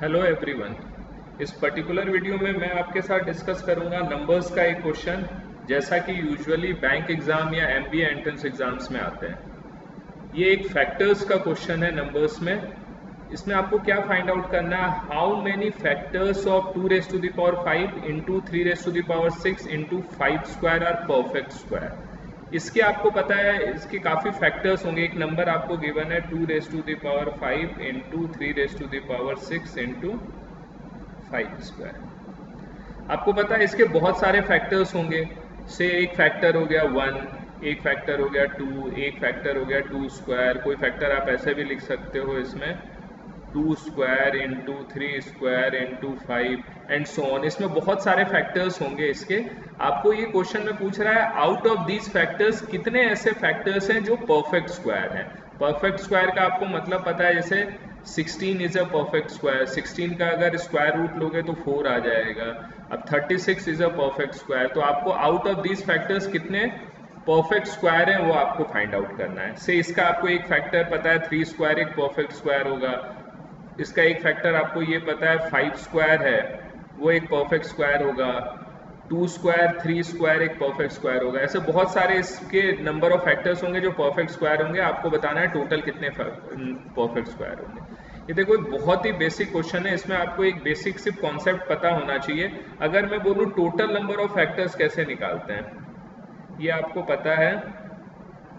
Hello everyone. इस particular video में मैं आपके साथ डिस्कस करूंगा नंबर्स का एक क्वेश्चन जैसा कि यूजुअली बैंक एग्जाम या एमबीए एंट्रेंस एग्जाम्स में आते हैं। ये एक फैक्टर्स का क्वेश्चन है नंबर्स में। इसमें आपको क्या फाइंड आउट करना है, how many factors of 2 raise to the power 5 into 3 raise to the power 6 into 5 square are perfect square. इसके आपको पता है इसके काफ़ी फैक्टर्स होंगे। एक नंबर आपको गिवन है 2 raise to the power 5 into 3 raise to the power 6 into 5 square. आपको पता है इसके बहुत सारे फैक्टर्स होंगे। से एक फैक्टर हो गया 1, एक फैक्टर हो गया 2, एक फैक्टर हो गया 2 स्क्वायर। कोई फैक्टर आप ऐसे भी लिख सकते हो इसमें 2 square into 3 square into 5 and so on. इसमें बहुत सारे फैक्टर्स होंगे इसके। आपको ये क्वेश्चन में पूछ रहा है आउट ऑफ दीज फैक्टर्स कितने ऐसे फैक्टर्स हैं जो परफेक्ट स्क्वायर हैं। परफेक्ट स्क्वायर का आपको मतलब पता है, जैसे 16 इज अ परफेक्ट स्क्वायर। 16 का अगर स्क्वायर रूट लोगे तो 4 आ जाएगा। अब 36 इज अ परफेक्ट स्क्वायर। तो आपको आउट ऑफ दीज फैक्टर्स कितने परफेक्ट स्क्वायर है वो आपको फाइंड आउट करना है। से इसका आपको एक फैक्टर पता है 3 स्क्वायर एक परफेक्ट स्क्वायर होगा। इसका एक फैक्टर आपको ये पता है 5 स्क्वायर है, वो एक परफेक्ट स्क्वायर होगा। 2 स्क्वायर 3 स्क्वायर एक परफेक्ट स्क्वायर होगा। ऐसे बहुत सारे इसके नंबर ऑफ फैक्टर्स होंगे जो परफेक्ट स्क्वायर होंगे। आपको बताना है टोटल कितने परफेक्ट स्क्वायर होंगे। ये देखो एक बहुत ही बेसिक क्वेश्चन है। इसमें आपको एक बेसिक सिर्फ कॉन्सेप्ट पता होना चाहिए। अगर मैं बोलूँ टोटल नंबर ऑफ फैक्टर्स कैसे निकालते हैं, ये आपको पता है।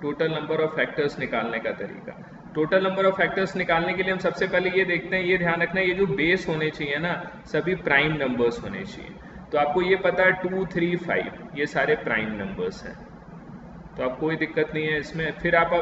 टोटल नंबर ऑफ फैक्टर्स निकालने का तरीका, टोटल नंबर ऑफ फैक्टर्स निकालने के लिए हम सबसे पहले ये देखते हैं, ये ध्यान रखना है ये जो बेस होने चाहिए ना सभी प्राइम नंबर्स होने चाहिए। तो आपको ये पता है 2, 3, 5 ये सारे प्राइम नंबर्स हैं, तो आप कोई दिक्कत नहीं है इसमें। फिर आप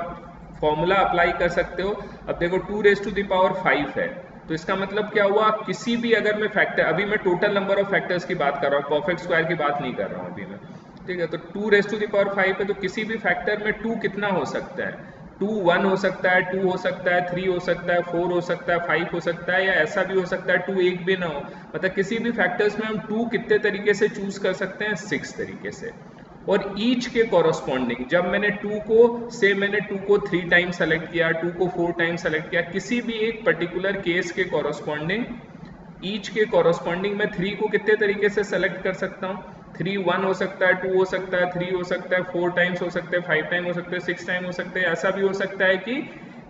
फॉर्मूला अप्लाई कर सकते हो। अब देखो 2 रेज टू द पावर 5 है, तो इसका मतलब क्या हुआ, किसी भी अगर मैं फैक्टर, अभी मैं टोटल नंबर ऑफ फैक्टर्स की बात कर रहा हूँ, परफेक्ट स्क्वायर की बात नहीं कर रहा हूँ अभी मैं, ठीक है। तो 2 रेज टू द पावर 5 है, तो किसी भी फैक्टर में 2 कितना हो सकता है, 2 1 हो सकता है, 2 हो सकता है, 3 हो सकता है, 4 हो सकता है, 5 हो सकता है, या ऐसा भी हो सकता है 2 एक भी ना हो। मतलब किसी भी फैक्टर्स में हम 2 कितने तरीके से चूज कर सकते हैं, 6 तरीके से। और ईच के कॉरस्पॉन्डिंग, जब मैंने 2 को 3 टाइम सेलेक्ट किया, 2 को 4 टाइम सेलेक्ट किया, किसी भी एक पर्टिकुलर केस के कॉरस्पॉन्डिंग, ईच के कॉरस्पॉन्डिंग मैं 3 को कितने तरीके से सेलेक्ट कर सकता हूँ। 3 1 हो सकता है, 2 हो सकता है, 3 हो सकता है, 4 टाइम्स हो सकते हैं, 5 टाइम हो सकते हैं, 6 टाइम हो सकते हैं। ऐसा भी हो सकता है कि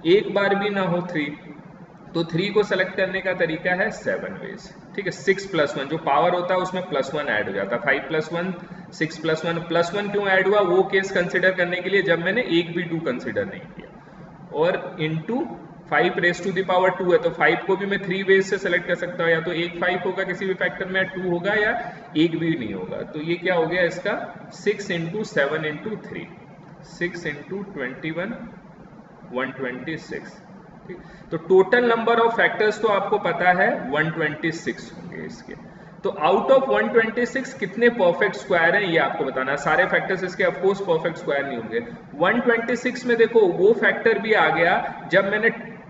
एक बार भी ना हो 3। तो 3 को सेलेक्ट करने का तरीका है 7 वेज, ठीक है। 6 + 1 जो पावर होता है उसमें +1 ऐड हो जाता है। 5 + 1 6 + 1 +1 क्यों ऐड हुआ, वो केस कंसिडर करने के लिए जब मैंने एक भी 2 कंसिडर नहीं किया। और into 5 raise to the power 2 है, तो 5 को भी मैं 3 वेज से सेलेक्ट कर सकता हूँ, या तो एक 5 होगा किसी भी फैक्टर में, 2 होगा, या एक भी नहीं होगा। तो ये क्या हो गया इसका 6 × 7 × 3, 6 × 21 126। तो टोटल नंबर ऑफ फैक्टर्स तो आपको पता है 126 होंगे इसके। तो आउट ऑफ 126 कितने परफेक्ट स्क्वायर हैं ये आपको बताना है। सारे फैक्टर्स इसके ऑफ कोर्स परफेक्ट स्क्वायर नहीं होंगे। 126 में देखो वो फैक्टर भी आ गया जब मैंने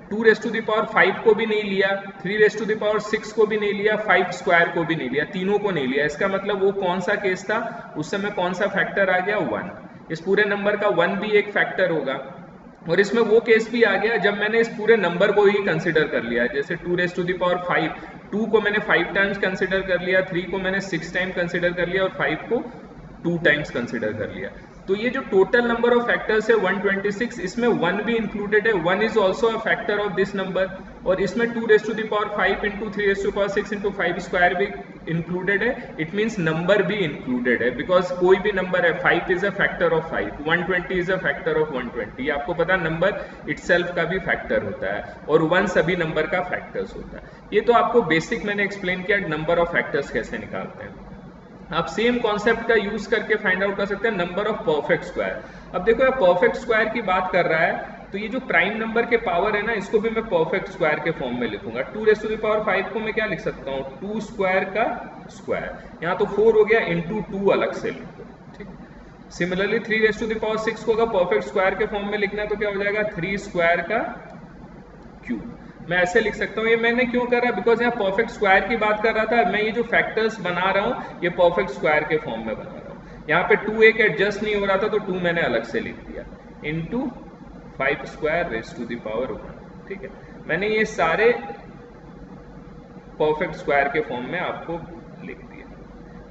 2 रेज टू द पावर 5 को भी नहीं लिया, 3 रेज टू द पावर 6 को भी नहीं लिया, 5 स्क्वायर को भी नहीं लिया, तीनों को नहीं लिया। इसका मतलब वो कौन सा केस था, उस समय कौन सा फैक्टर आ गया, 1। इस पूरे नंबर का 1 भी एक फैक्टर होगा। और इसमें वो केस भी आ गया जब मैंने इस पूरे नंबर को ही कंसिडर कर लिया, जैसे 2 रेज टू द पावर 5, 2 को मैंने 5 टाइम्स कंसिडर कर लिया, 3 को मैंने 6 टाइम कंसिडर कर लिया, और 5 को 2 टाइम्स कंसिडर कर लिया। तो ये जो टोटल नंबर ऑफ फैक्टर्स है 126, इसमें 1 भी इंक्लूडेड है। 1 is also a factor of this number. और इसमें 2 raise to the power 5 × 3 raise to the power 6 × 5 square भी इंक्लूडेड है। इट मीन्स नंबर भी इंक्लूडेड है, बिकॉज कोई भी नंबर है, 5 is a factor of 5, 120 is a factor of 120। ये आपको पता नंबर इटसेल्फ का भी फैक्टर होता है, और 1 सभी नंबर का फैक्टर्स होता है। ये तो आपको बेसिक मैंने एक्सप्लेन किया नंबर ऑफ फैक्टर्स कैसे निकालते हैं। आप सेम कॉन्सेप्ट का यूज करके फाइंड आउट कर सकते हैं नंबर ऑफ परफेक्ट स्क्वायर। अब देखो ये परफेक्ट स्क्वायर की बात कर रहा है, तो ये जो प्राइम नंबर के पावर है ना, इसको भी मैं परफेक्ट स्क्वायर के फॉर्म में लिखूंगा। 2 रेज टू द पावर 5 को मैं क्या लिख सकता हूँ, 2 स्क्वायर का स्क्वायर। यहाँ तो 4 हो गया, इंटू 2 अलग से लिखो, ठीक। Similarly 3 raise to the power 6 को अगर परफेक्ट स्क्वायर के फॉर्म में लिखना है तो क्या हो जाएगा, 3 स्क्वायर का क्यूब। मैं ऐसे लिख सकता हूँ। ये मैंने क्यों करा, बिकॉज यहाँ परफेक्ट स्क्वायर की बात कर रहा था। मैं ये जो फैक्टर्स बना रहा हूँ ये परफेक्ट स्क्वायर के फॉर्म में बना रहा हूँ। यहाँ पे 2 एक एडजस्ट नहीं हो रहा था, तो 2 मैंने अलग से लिख दिया, into 5 square raise to the power 1, ठीक है। मैंने ये सारे परफेक्ट स्क्वायर के फॉर्म में आपको लिख दिया।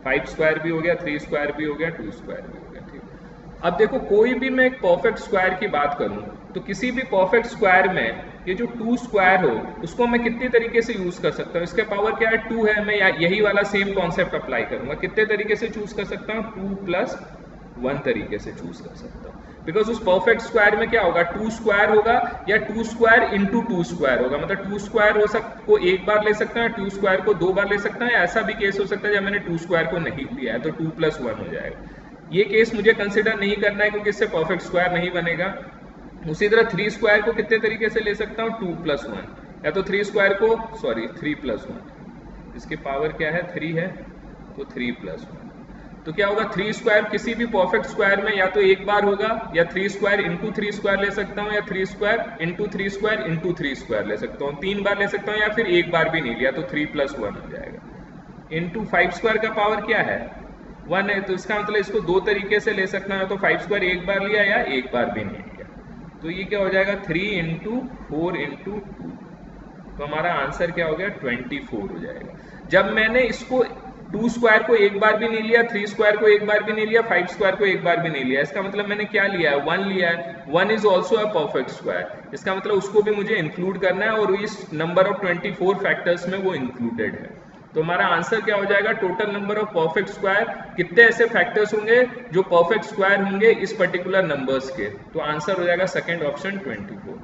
5 स्क्वायर भी हो गया, 3 स्क्वायर भी हो गया, 2 स्क्वायर भी हो गया, ठीक। अब देखो कोई भी मैं एक परफेक्ट स्क्वायर की बात करूं तो किसी भी परफेक्ट स्क्वायर में ये जो 2 स्क्वायर हो उसको मैं कितने तरीके से यूज कर सकता हूँ, इसके पावर क्या है 2 है, मैं यही वाला सेम कॉन्सेप्ट अप्लाई करूंगा। कितने तरीके से चूज कर सकता हूँ, 2 + 1 तरीके से चूज कर सकता हूँ। बिकॉज उस परफेक्ट स्क्वायर में क्या होगा, 2 स्क्वायर होगा या 2 स्क्वायर इंटू 2 स्क्वायर होगा, मतलब 2 स्क्वायर को एक बार ले सकता है, 2 स्क्वायर को 2 बार ले सकता है। ऐसा भी केस हो सकता है जब मैंने 2 स्क्वायर को नहीं लिया है तो 2 + 1 हो जाएगा। ये केस मुझे कंसिडर नहीं करना है क्योंकि इससे परफेक्ट स्क्वायर नहीं बनेगा। उसी तरह 3 स्क्वायर को कितने तरीके से ले सकता हूँ, 2 + 1, या तो 3 स्क्वायर को 3 + 1, इसकी पावर क्या है 3 है तो 3 + 1, तो क्या होगा 3 स्क्वायर किसी भी परफेक्ट स्क्वायर में या तो एक बार होगा या 3 स्क्वायर इंटू 3 स्क्वायर ले सकता हूँ या 3 square into 3 square into 3 square ले सकता हूँ, 3 बार ले सकता हूँ या फिर एक बार भी नहीं लिया तो 3 + 1 हो जाएगा। इंटू 5 स्क्वायर का पावर क्या है 1 है, तो इसका मतलब इसको 2 तरीके से ले सकता हूँ, तो 5 स्क्वायर एक बार लिया या एक बार भी नहीं लिया, तो ये क्या हो जाएगा 3 × 4 × 2, तो हमारा आंसर क्या हो गया 24 हो जाएगा। जब मैंने इसको 2 स्क्वायर को एक बार भी नहीं लिया, 3 स्क्वायर को एक बार भी नहीं लिया, 5 स्क्वायर को एक बार भी नहीं लिया, इसका मतलब मैंने क्या लिया है 1 लिया है। 1 is also a perfect square, इसका मतलब उसको भी मुझे इंक्लूड करना है और इस नंबर ऑफ 24 फैक्टर्स में वो इंक्लूडेड है। तो हमारा आंसर क्या हो जाएगा, total number of perfect square, कितने ऐसे फैक्टर्स होंगे जो परफेक्ट स्क्वायर होंगे इस पर्टिकुलर नंबर्स के, तो आंसर हो जाएगा सेकंड ऑप्शन 24।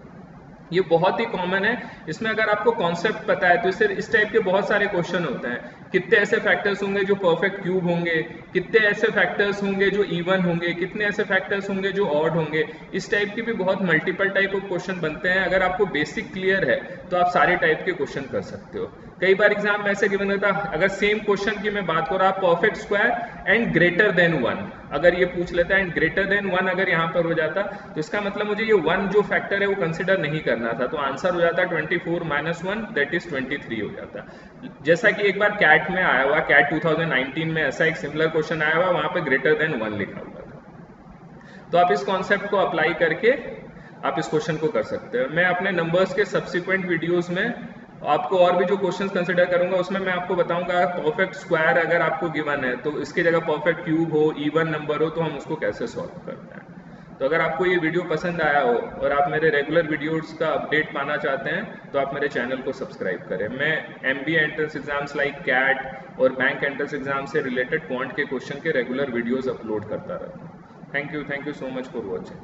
ये बहुत ही कॉमन है, इसमें अगर आपको कॉन्सेप्ट पता है तो इससे इस टाइप के बहुत सारे क्वेश्चन होते हैं। कितने ऐसे फैक्टर्स होंगे जो परफेक्ट क्यूब होंगे, कितने ऐसे फैक्टर्स होंगे जो इवन होंगे, कितने ऐसे फैक्टर्स होंगे जो ऑड होंगे, इस टाइप के भी बहुत मल्टीपल टाइप ऑफ क्वेश्चन बनते हैं। अगर आपको बेसिक क्लियर है तो आप सारे टाइप के क्वेश्चन कर सकते हो। कई बार एग्जाम में ऐसे गिवन होता है, अगर सेम क्वेश्चन की मैं बात करूँ, आप perfect square and greater than 1 अगर ये पूछ लेता है, एंड ग्रेटर देन 1 अगर यहाँ पर हो जाता तो इसका मतलब मुझे ये 1 जो फैक्टर है वो कंसिडर नहीं करना था, तो आंसर हो जाता 24 - 1 दैट इज 23 हो जाता। जैसा कि एक बार कैट में आया हुआ, कैट 2019 में ऐसा एक सिमिलर क्वेश्चन आया हुआ, वहां पे ग्रेटर देन 1 लिखा हुआ था। तो आप इस कॉन्सेप्ट को अप्लाई करके आप इस क्वेश्चन को कर सकते हो। मैं अपने नंबर्स के सब्सिक्वेंट वीडियोस में आपको और भी जो क्वेश्चंस कंसिडर करूंगा उसमें मैं आपको बताऊंगा परफेक्ट स्क्वायर अगर आपको गिवन है तो इसकी जगह परफेक्ट क्यूब हो, इवन नंबर हो, तो हम उसको कैसे सॉल्व करते हैं। तो अगर आपको ये वीडियो पसंद आया हो और आप मेरे रेगुलर वीडियोस का अपडेट पाना चाहते हैं तो आप मेरे चैनल को सब्सक्राइब करें। मैं MBA entrance exams like CAT और बैंक एंट्रेंस एग्जाम से रिलेटेड क्वांट के क्वेश्चन के रेगुलर वीडियोस अपलोड करता रहता हूँ। Thank you so much for watching.